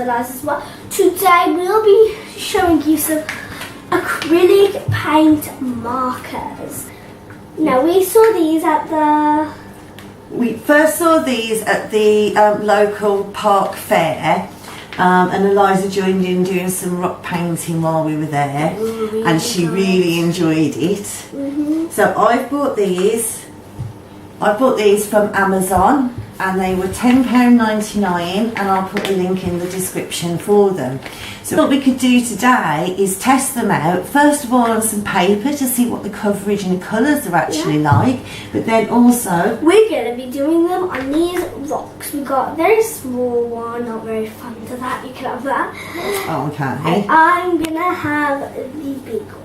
Eliza as well. Today we'll be showing you some acrylic paint markers. Now we saw these at the... We first saw these at the local park fair, and Eliza joined in doing some rock painting while we were there, and she really enjoyed it. So I've bought these. I bought these from Amazon, and they were £10.99, and I'll put a link in the description for them. So what we could do today is test them out, first of all on some paper to see what the coverage and the colours are actually like, but then also we're going to be doing them on these rocks. We got a very small one, not very fun to that, you can have that. Oh, okay. And I'm going to have the big one.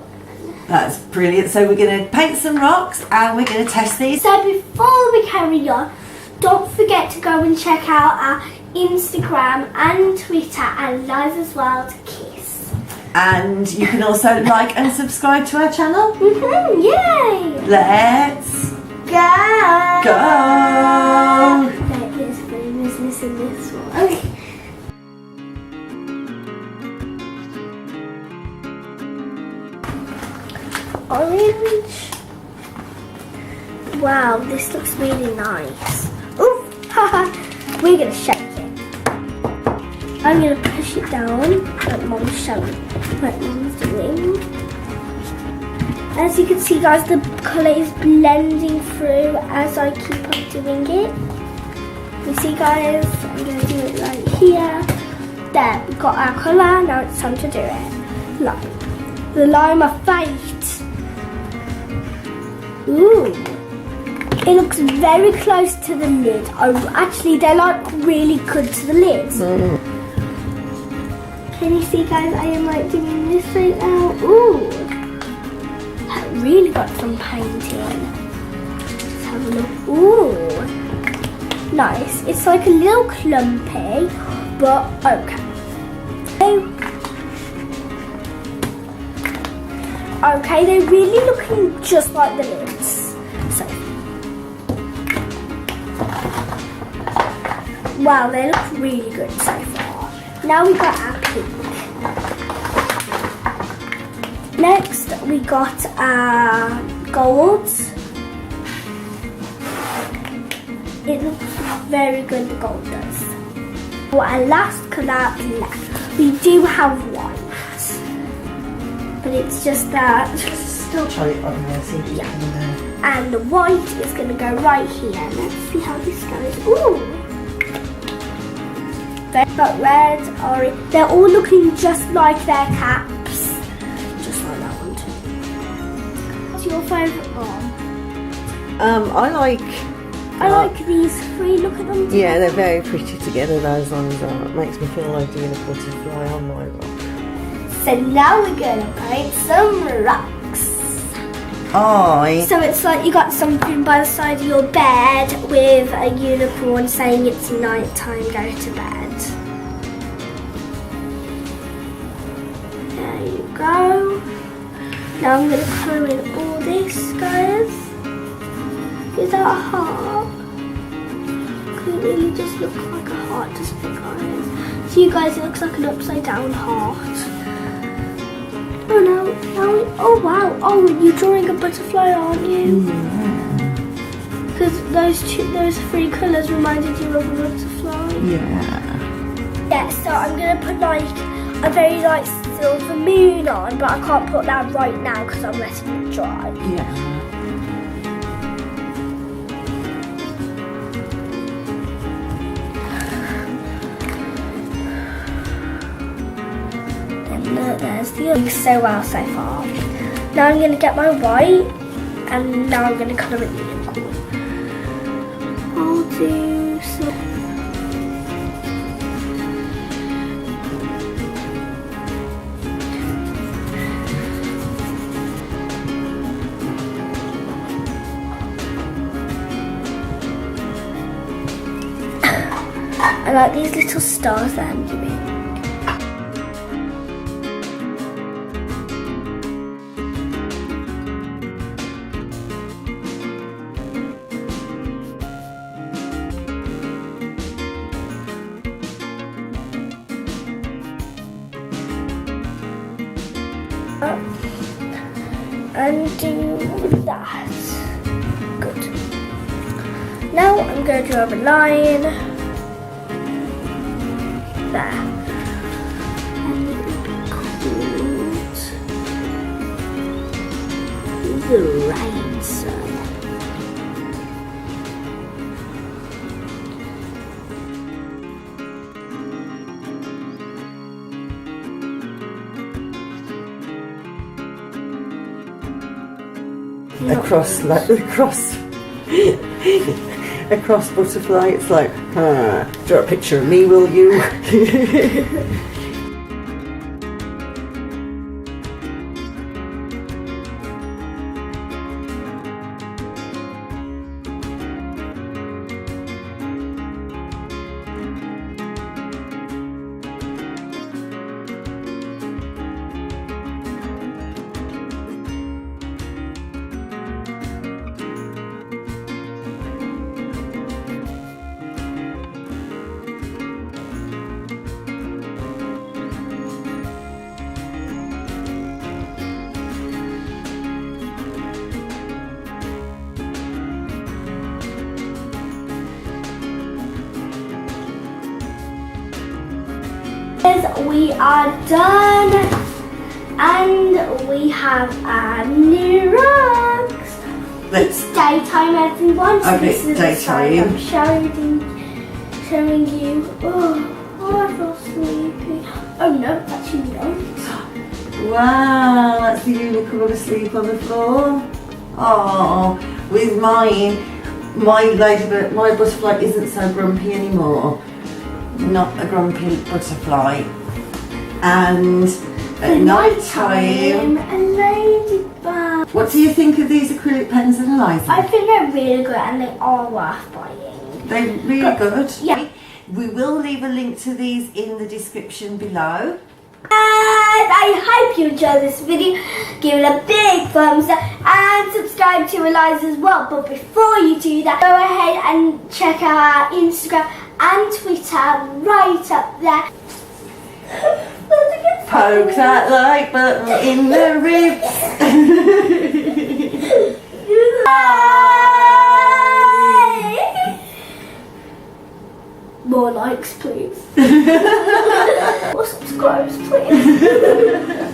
That's brilliant. So we're going to paint some rocks and we're going to test these. So before we carry on, don't forget to go and check out our Instagram and Twitter and live as well to kiss. And you can also like and subscribe to our channel. Yay! Let's go! Go! There is no business in this one. Okay. Orange. Wow, this looks really nice. Ooh, haha. We're gonna shake it. I'm gonna push it down like Mom's showing, like Mom's doing. As you can see, guys, the colour is blending through as I keep on doing it. You see, guys, I'm gonna do it right here. There, we got our colour. Now it's time to do it. Lime. The lime of fate. Ooh. It looks very close to the lid. Actually, they're like really good to the lid. Can you see, guys? I am like doing this right now. Ooh, that really got some painting. Let's have a look. Ooh, nice. It's like a little clumpy, but okay. Okay, they're really looking just like the lids. So. Wow, they look really good so far. Now we got our pink. Next, we got our gold. It looks very good, the gold does. For our last colour, black. We do have white, but it's just that. Still try it on there, see if you can. And the white is going to go right here. Let's see how this goes. Ooh. They've got red, orange. They're all looking just like their caps. Just like that one too. What's your favourite one? I like these three. Look at them. Yeah, they're very pretty together, those ones are. It makes me feel like doing a butterfly on my rock. So now we're going to paint some rocks. So it's like you got something by the side of your bed with a unicorn saying it's night time, go to bed. There you go. Now I'm going to colour in all this, guys. Is that a heart? Could it really just look like a heart, doesn't it, guys? So you guys, it looks like an upside down heart. Oh no, oh wow, oh, you're drawing a butterfly, aren't you? Because those three colours reminded you of a butterfly. Yeah, so I'm going to put like a very light silver moon on, but I can't put that right now because I'm letting it dry. There's the other. So well so far. Now I'm going to get my white, and now I'm going to colour it unicorn. I'll do some. I like these little stars that I'm doing. do that. Good. Now I'm going to draw a line there. And it will be called the rain sun. Across butterfly, it's like, draw a picture of me, will you? We are done, and we have our new rugs. It's daytime, everyone. So okay, this is daytime. I'm showing you. Oh, I feel sleepy. Oh no, actually no. Wow, that's the unicorn asleep on the floor. Oh, with mine, my butterfly isn't so grumpy anymore. Not a grumpy butterfly. And at night time, a ladybug. What do you think of these acrylic pens, Eliza? I think they're really good and they are worth buying. They're really good. Yeah. We will leave a link to these in the description below. And I hope you enjoyed this video. Give it a big thumbs up and subscribe to Eliza as well. But before you do that, go ahead and check out our Instagram and Twitter right up there. Poke that like button in the ribs. More likes, please. More subscribes, please.